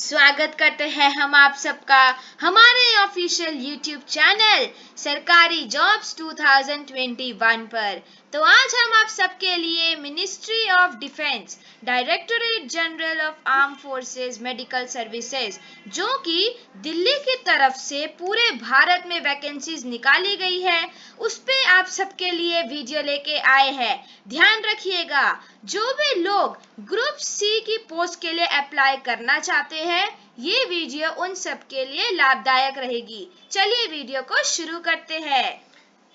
स्वागत करते हैं हम आप सबका हमारे ऑफिशियल यूट्यूब चैनल सरकारी जॉब्स 2021 पर। तो आज हम आप सबके लिए ministry of defence directorate general of arm forces medical services जो कि दिल्ली की तरफ से पूरे भारत में वैकेंसीज निकाली गई है उस पे आप सबके लिए वीडियो लेके आए हैं। ध्यान रखिएगा, जो भी लोग ग्रुप सी की पोस्ट के लिए अप्लाई करना चाहते हैं ये वीडियो उन सब के लिए लाभदायक रहेगी। चलिए वीडियो को शुरू करते हैं।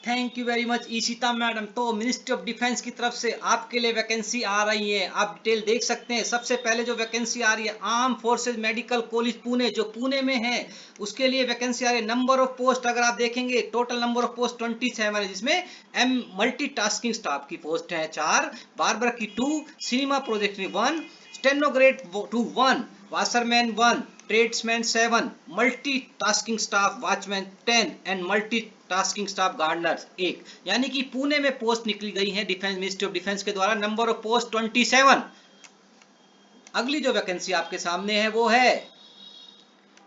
Thank you very much Ishita madam. तो मिनिस्ट्री ऑफ डिफेंस की तरफ से आपके लिए वैकेंसी आ रही है, आप डिटेल देख सकते हैं। सबसे पहले जो वैकेंसी आ रही है arm forces medical college Pune, जो पुणे में है, उसके लिए वैकेंसी आ रही है। नंबर ऑफ पोस्ट अगर आप देखेंगे टोटल नंबर ऑफ पोस्ट 27 है, जिसमें मल्टीटास्किंग स्टाफ की पोस्ट है 4, बार्बर की 2, cinema project 1, stenographer 2 1, washerman 1, tradesman 7, multitasking staff watchman 10 and multitasking staff gardener 1। यानी कि पुणे में पोस्ट निकली गई है डिफेंस मिनिस्ट्री ऑफ डिफेंस के द्वारा। Number of post 27। अगली जो वैकेंसी आपके सामने है वो है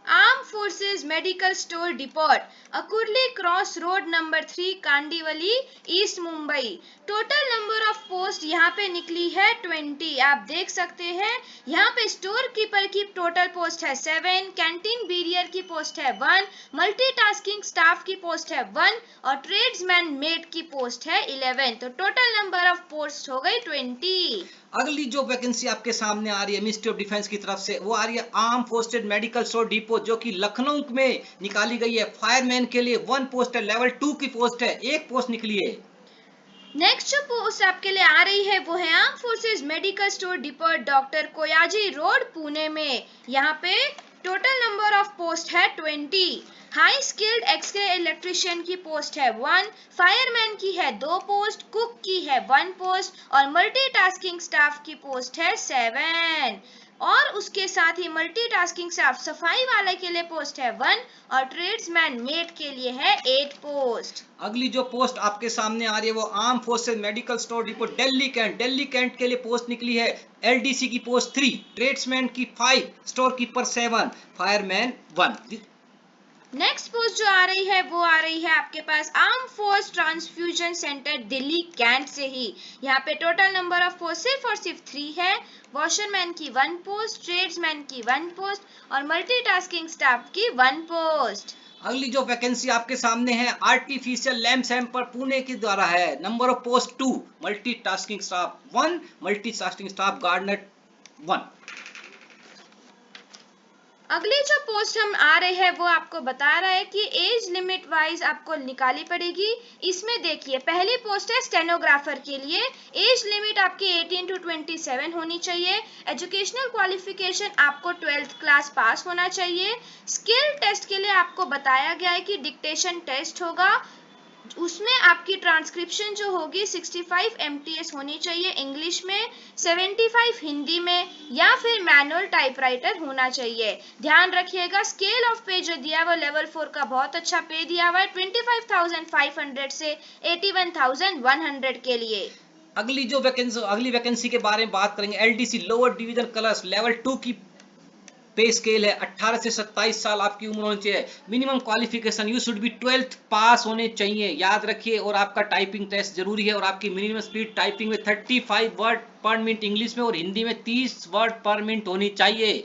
arm forces medical store depot Akurli cross road number 3 Kandivali east Mumbai. Total number of post यहाँ पे निकली है 20। आप देख सकते हैं यहाँ पे स्टोर कीपर की टोटल पोस्ट है 7, कैंटीन बीरियर की पोस्ट है 1, मल्टीटास्किंग स्टाफ की पोस्ट है 1 और ट्रेड्समैन मेड की पोस्ट है 11। तो टोटल नंबर ऑफ पोस्ट हो गई 20। अगली जो वैकेंसी आपके सामने आ रही है मिनिस्ट्री ऑफ डिफेंस की तरफ से वो आ रही है arm forces medical store depot, जो कि लखनऊ में निकाली गई है। फायरमैन के लिए 1 पोस्ट है, लेवल 2 की पोस्ट है, 1 पोस्ट निकली है। नेक्स्ट जो पोस्ट आपके लिए आ रही है वो है arm forces medical store depot doctor Koyaji road Pune में। यहाँ पे टोटल नंबर ऑफ पोस्ट है 20। हाई स्किल्ड एक्सरे इलेक्ट्रिशियन की पोस्ट है 1, फायरमैन की है 2 पोस्ट, कुक की है 1 पोस्ट और मल्टीटास्किंग स्टाफ की पोस्ट है 7 और उसके साथ ही मल्टीटास्किंग स्टाफ सफाई वाले के लिए पोस्ट है 1 और ट्रेड्समैन मेड के लिए है 8 पोस्ट। अगली जो पोस्ट आपके सामने आ रही है वो arm forces medical store depot Delhi cantt के लिए पोस्ट निकली है। एलडीसी की पोस्ट 3, ट्रेड्समैन की 5, store keeper 7, fireman 1। Next post जो आ रही है वो आ रही है आपके पास arm force transfusion centre Delhi cantt से ही। यहाँ पे टोटल नंबर ऑफ पोस्ट सिर्फ और सिर्फ 3 है। वॉशरमैन की 1 पोस्ट, ट्रेड्समैन की 1 पोस्ट और मल्टीटास्किंग स्टाफ की 1 पोस्ट। अगली जो वैकेंसी आपके सामने है आर्टिफिशियल लैम्प सैंपल पुणे के द्वारा है। Number of post 2, multitasking staff 1, multitasking staff gardener 1। अगली जो पोस्ट हम आ रहे हैं वो आपको बता रहा है कि एज लिमिट वाइज आपको निकाली पड़ेगी। इसमें देखिए पहली पोस्ट है स्टेनोग्राफर के लिए। एज लिमिट आपकी 18 to 27 होनी चाहिए। एजुकेशनल क्वालिफिकेशन आपको 12th क्लास पास होना चाहिए। स्किल टेस्ट के लिए आपको बताया गया है कि डिक्टेशन टेस्ट होगा, उसमें आपकी ट्रांसक्रिप्शन जो होगी 65 MTS होनी चाहिए इंग्लिश में, 75 हिंदी में या फिर मैनुअल टाइपराइटर होना चाहिए। ध्यान रखिएगा स्केल ऑफ पे जो दिया हुआ लेवल 4 का बहुत अच्छा पे दिया हुआ है 25,500 से 81,100 के लिए। अगली वैकेंसी के बारे में बात करेंगे। LDC lower division clerk level 2 की पे स्केल है। 18 से 27 साल आपकी उम्र होनी चाहिए। Minimum qualification you should be 12th pass होने चाहिए, याद रखिए। और आपका टाइपिंग टेस्ट जरूरी है और आपकी मिनिमम स्पीड टाइपिंग में 35 वर्ड पर मिनट इंग्लिश में और हिंदी में 30 वर्ड पर मिनट होनी चाहिए।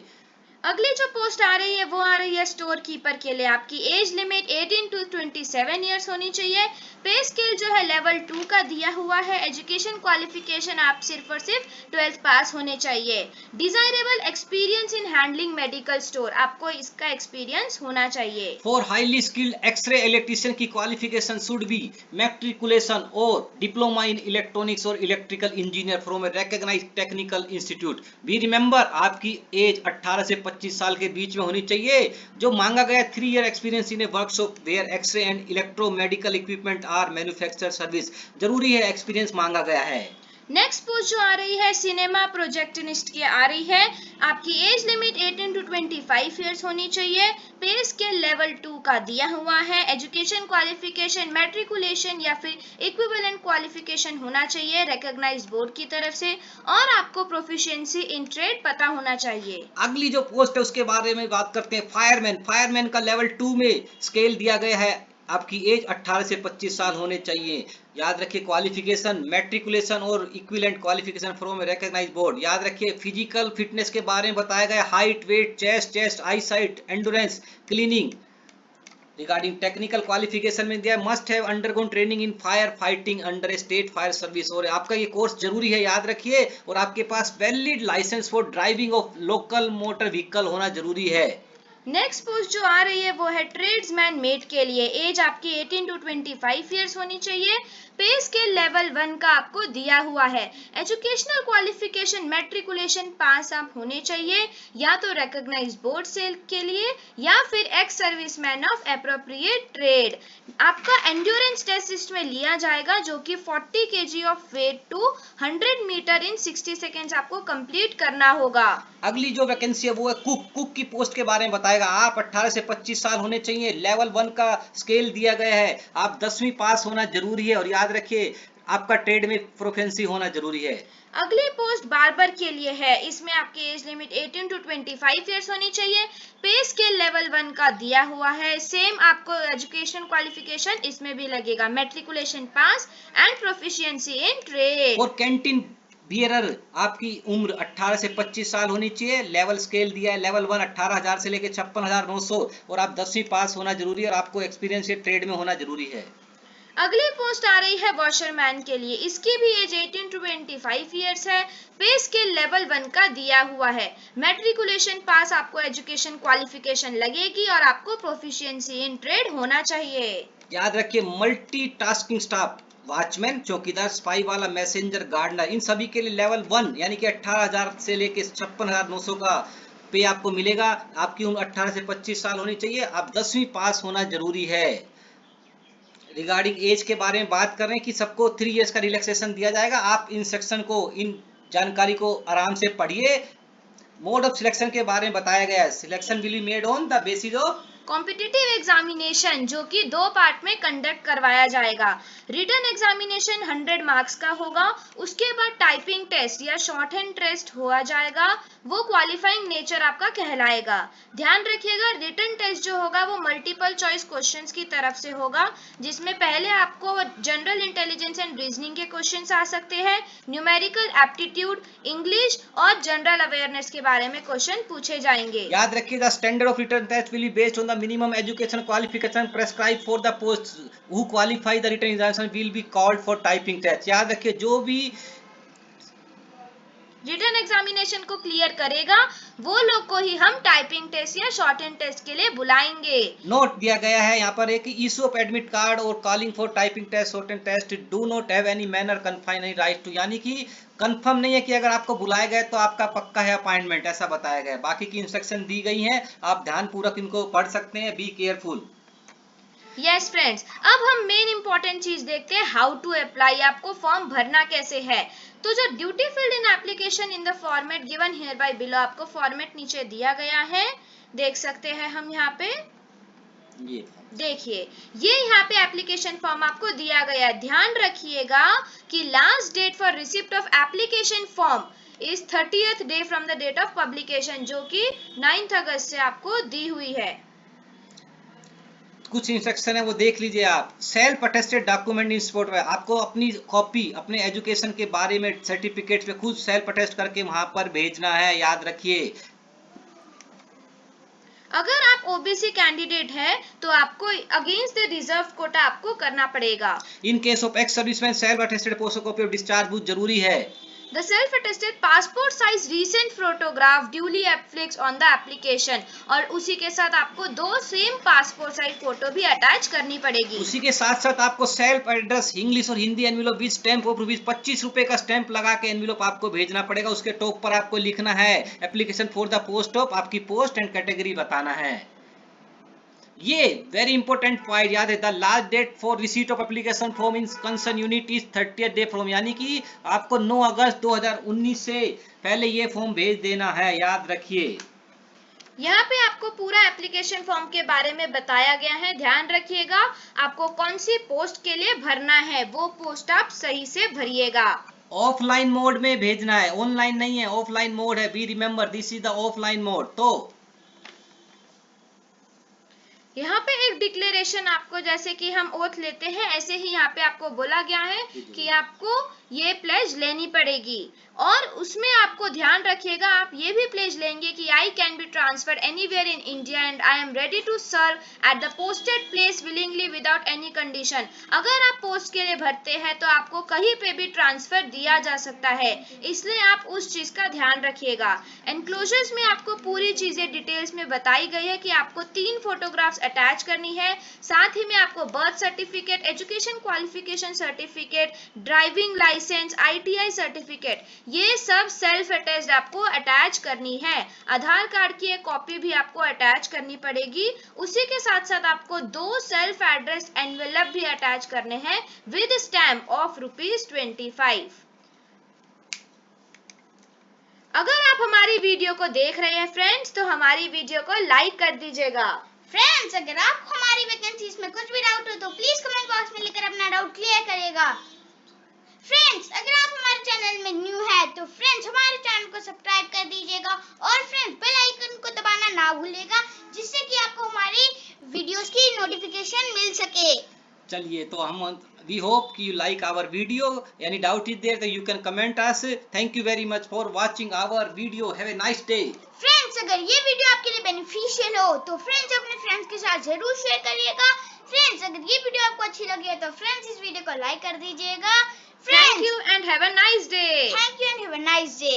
अगली जो पोस्ट आ रही है वो आ रही है स्टोर कीपर के लिए। आपकी एज लिमिट 18 to 27 ईयर्स होनी चाहिए। पे स्केल जो है लेवल 2 का दिया हुआ है। एजुकेशन क्वालिफिकेशन आप सिर्फ और सिर्फ 12th पास होने चाहिए। Desirable experience in handling medical store, आपको इसका एक्सपीरियंस होना चाहिए। For highly skilled x ray electrician की क्वालिफिकेशन शुड बी मैट्रिकुलेशन और डिप्लोमा इन इलेक्ट्रॉनिक्स और electrical engineer from a recognised technical institute. भी रिमेंबर आपकी एज 18 से 25 साल के बीच में होनी चाहिए। जो मांगा गया 3 year experience in a workshop where X ray and electro medical equipment are manufacture service. जरूरी है, एक्सपीरियंस मांगा गया है। नेक्स्ट पोस्ट जो आ रही है सिनेमा प्रोजेक्टनिस्ट की आ रही है। आपकी एज लिमिट 18 to 25 ईयर्स होनी चाहिए। पे स्केल लेवल 2 का दिया हुआ है। एजुकेशन क्वालिफिकेशन मैट्रिकुलेशन या फिर इक्विवेलेंट क्वालिफिकेशन होना चाहिए रिकॉग्नाइज्ड बोर्ड की तरफ से, और आपको प्रोफिशिएंसी इन ट्रेड पता होना चाहिए। अगली जो पोस्ट है उसके बारे में बात करते हैं। फायरमैन, फायरमैन का लेवल 2 में स्केल दिया गया है। आपकी एज 18 से 25 साल होने चाहिए। याद रखिए क्वालिफिकेशन मैट्रिकुलेशन और equivalent qualification from recognised board. याद रखिए फिजिकल फिटनेस के बारे में बताया गया, height, weight, chest eye sight, endurance, cleaning. Regarding technical qualification में दिया must have undergone training in fire fighting under a state fire service, और आपका ये कोर्स जरूरी है, याद रखिए। और आपके पास valid licence for driving of local motor vehicle होना जरूरी है। नेक्स्ट पोस्ट जो आ रही है वो है ट्रेड्समैन मेट के लिए। एज आपकी 18 to 25 ईयर्स होनी चाहिए। पे स्केल लेवल 1 का आपको दिया हुआ है। एजुकेशनल क्वालिफिकेशन मैट्रिकुलेशन पास आप होने चाहिए, या तो रिकॉग्नाइज्ड बोर्ड से के लिए या फिर ex serviceman of appropriate trade. आपका एंड्योरेंस टेस्ट इसमें लिया जाएगा, जो कि 40 kg of weight to 100 metre in 60 seconds आपको कंप्लीट करना होगा। अगली जो वैकेंसी है वो है कुक की पोस्ट के बारे में बताएगा। आप 18 से 25 साल होने चाहिए। लेवल 1 का स्केल दिया गया है। आप 10वीं पास होना जरूरी है, और याद रखिए आपका ट्रेड में प्रोफिशिएंसी होना जरूरी है। अगली पोस्ट बार्बर के लिए है। इसमें आपकी एज लिमिट 18 to 25 ईयर्स होनी चाहिए। पे स्केल लेवल 1 का दिया हुआ है। सेम आपको एजुकेशन क्वालिफिकेशन इसमें भी लगेगा, matriculation pass and proficiency in trade. और कैंटीन बियरर, आपकी उम्र 18 से 25 साल होनी चाहिए। लेवल स्केल दिया है, लेवल 1 18,000 से लेकर 56,900, और आप 10वीं पास होना जरूरी है, और आपको एक्सपीरियंस ये ट्रेड में होना जरूरी है। अगली पोस्ट आ रही है वॉशरमैन के लिए। इसकी भी एज 18 to 25 ईयर्स है। पे स्केल लेवल 1 का दिया हुआ है। मैट्रिकुलेशन पास आपको एजुकेशन क्वालिफिकेशन लगेगी, और आपको प्रोफिशिएंसी इन ट्रेड होना चाहिए। याद रखिए मल्टी टास्किंग स्टाफ, वॉचमैन, चौकीदार, स्पाई वाला, मैसेंजर, गार्डनर, इन सभी के लिए लेवल 1 यानी कि 18,000 से लेकर 56,900 का पे आपको मिलेगा। आपकी उम्र 18 से 25 साल होनी चाहिए। आप 10वीं पास होना जरूरी है। रिगार्डिंग एज के बारे में बात कर रहे हैं कि सबको 3 इयर्स का रिलैक्सेशन दिया जाएगा। आप इन सेक्शन को, इन जानकारी को आराम से पढ़िए। मोड ऑफ सिलेक्शन के बारे में बताया गया है। Selection will be made on the basis of competitive examination, जो कि 2 पार्ट में कंडक्ट करवाया जाएगा। रिटन एग्जामिनेशन 100 मार्क्स का होगा। उसके बाद टाइपिंग टेस्ट या शॉर्ट हैंड टेस्ट हुआ जाएगा, वो क्वालिफाइंग नेचर आपका कहलाएगा। ध्यान रखिएगा रिटन टेस्ट जो होगा वो मल्टीपल चॉइस क्वेश्चंस की तरफ से होगा, जिसमें पहले आपको जनरल इंटेलिजेंस एंड रीजनिंग के क्वेश्चंस आ सकते हैं, न्यूमेरिकल एप्टीट्यूड, इंग्लिश और जनरल अवेयरनेस के बारे में क्वेश्चन पूछे जाएंगे। याद रखिएगा standard of written test will be based on the minimum education qualification prescribed for the posts who qualify the written examination will be called for typing test। याद रखिए जो भी रिटन एग्जामिनेशन को क्लियर करेगा वो लोग को ही हम टाइपिंग टेस्ट या शॉर्ट हैंड टेस्ट के लिए बुलाएंगे। नोट दिया गया है यहाँ पर एक इशू ऑफ एडमिट कार्ड और calling for typing test shorthand test do not have any manner confine any right to, यानी कि कंफर्म नहीं है कि अगर आपको बुलाया गया तो आपका पक्का है अपॉइंटमेंट, ऐसा बताया गया है। बाकी की इंस्ट्रक्शन दी गई हैं, आप ध्यान पूर्वक इनको पढ़ सकते हैं। Be careful. यस फ्रेंड्स, अब हम मेन इंपॉर्टेंट चीज देखते हैं, हाउ टू अप्लाई, आपको फॉर्म भरना कैसे है। तो जो duty field in application in the format given here bye below, आपको फॉर्मेट नीचे दिया गया है, देख सकते हैं हम यहाँ पे। ये देखिए ये यहाँ पे एप्लीकेशन फॉर्म आपको दिया गया है। ध्यान रखिएगा कि last date for receipt of application form is 30th day from the date of publication, जो कि 9 अगस्त से आपको दी हुई है। कुछ इंस्ट्रक्शन है वो देख लीजिए आप। Self attested document in support में आपको अपनी कॉपी अपने एजुकेशन के बारे में सर्टिफिकेट पे खुद सेल्फ अटेस्ट करके वहां पर भेजना है, याद रखिए। अगर आप ओबीसी कैंडिडेट है तो आपको अगेंस्ट द रिजर्व कोटा आपको करना पड़ेगा। In case of ex serviceman self attested postal copy of discharge बहुत जरूरी है। The self-attested passport size recent photograph duly affixed on the application, और उसी के साथ आपको 2 सेम पासपोर्ट साइज फोटो भी अटैच करनी पड़ेगी। उसी के साथ साथ आपको सेल्फ एड्रेस इंग्लिश और Hindi envelope with stamp of rupees 25 रुपए का स्टैंप लगा के एनवेलप आपको भेजना पड़ेगा। उसके टॉप पर आपको लिखना है application for the post of, आपकी पोस्ट एंड कैटेगरी बताना है। ये वेरी इंपॉर्टेंट पॉइंट याद है, the last date for receipt of application form in concern unit is 30th day from, यानी कि आपको 9 अगस्त 2019 से पहले ये फॉर्म भेज देना है, याद रखिए। यहाँ पे आपको पूरा एप्लीकेशन फॉर्म के बारे में बताया गया है, ध्यान रखिएगा। आपको कौन सी पोस्ट के लिए भरना है वो पोस्ट आप सही से भरिएगा। ऑफलाइन मोड में भेजना है, ऑनलाइन नहीं है, ऑफलाइन मोड है। Be remember this is the offline mode. तो यहाँ पे एक डिक्लेरेशन आपको, जैसे कि हम ओथ लेते हैं ऐसे ही यहाँ पे आपको बोला गया है कि आपको ये प्लेज लेनी पड़ेगी, और उसमें आपको ध्यान रखिएगा आप ये भी प्लेज लेंगे कि I can be transferred anywhere in India and I am ready to serve at the posted place willingly without any condition. अगर आप पोस्ट के लिए भरते हैं तो आपको कहीं पे भी ट्रांसफर दिया जा सकता है, इसलिए आप उस चीज का ध्यान रखिएगा। एनक्लोजर्स में आपको पूरी चीजें डिटेल्स में बताई गई है कि आपको 3 फोटोग्राफ्स अटैच करनी है, साथ ही में आपको birth certificate, education qualification certificate, driving licence, ITI certificate, ये सब सेल्फ अटैच्ड आपको अटैच करनी है। आधार कार्ड की एक कॉपी भी आपको अटैच करनी पड़ेगी। उसी के साथ साथ आपको 2 सेल्फ एड्रेस एनवेलप भी अटैच करने हैं विद स्टैम्प ऑफ ₹25। अगर आप हमारी वीडियो को देख रहे हैं फ्रेंड्स, तो हमारी वीडियो को लाइक कर दीजिएगा। फ्रेंड्स, अगर आपको हमारी वैकेंसीज में कुछ भी डाउट हो तो प्लीज कमेंट बॉक्स में लिखकर अपना डाउट क्लियर करिएगा। फ्रेंड्स, अगर आप हमारे चैनल में न्यू है तो फ्रेंड्स हमारे चैनल को सब्सक्राइब कर दीजिएगा, और फ्रेंड्स बेल आइकन को दबाना ना भूलिएगा, जिससे कि आपको हमारी वीडियोस की नोटिफिकेशन मिल सके। चलिए, तो हम वी होप कि you like our video. Any doubt is there तो you can comment us. Thank you very much for watching our video. Have a nice day. Friends, अगर ये वीडियो आपके लिए बेनिफिशियल हो तो फ्रेंड्स अपने फ्रेंड्स के साथ जरूर शेयर करिएगा। फ्रेंड्स, अगर ये वीडियो आपको अच्छी लगी है तो फ्रेंड्स इस वीडियो को लाइक कर दीजिएगा। Thank you and have a nice day. Thank you and have a nice day.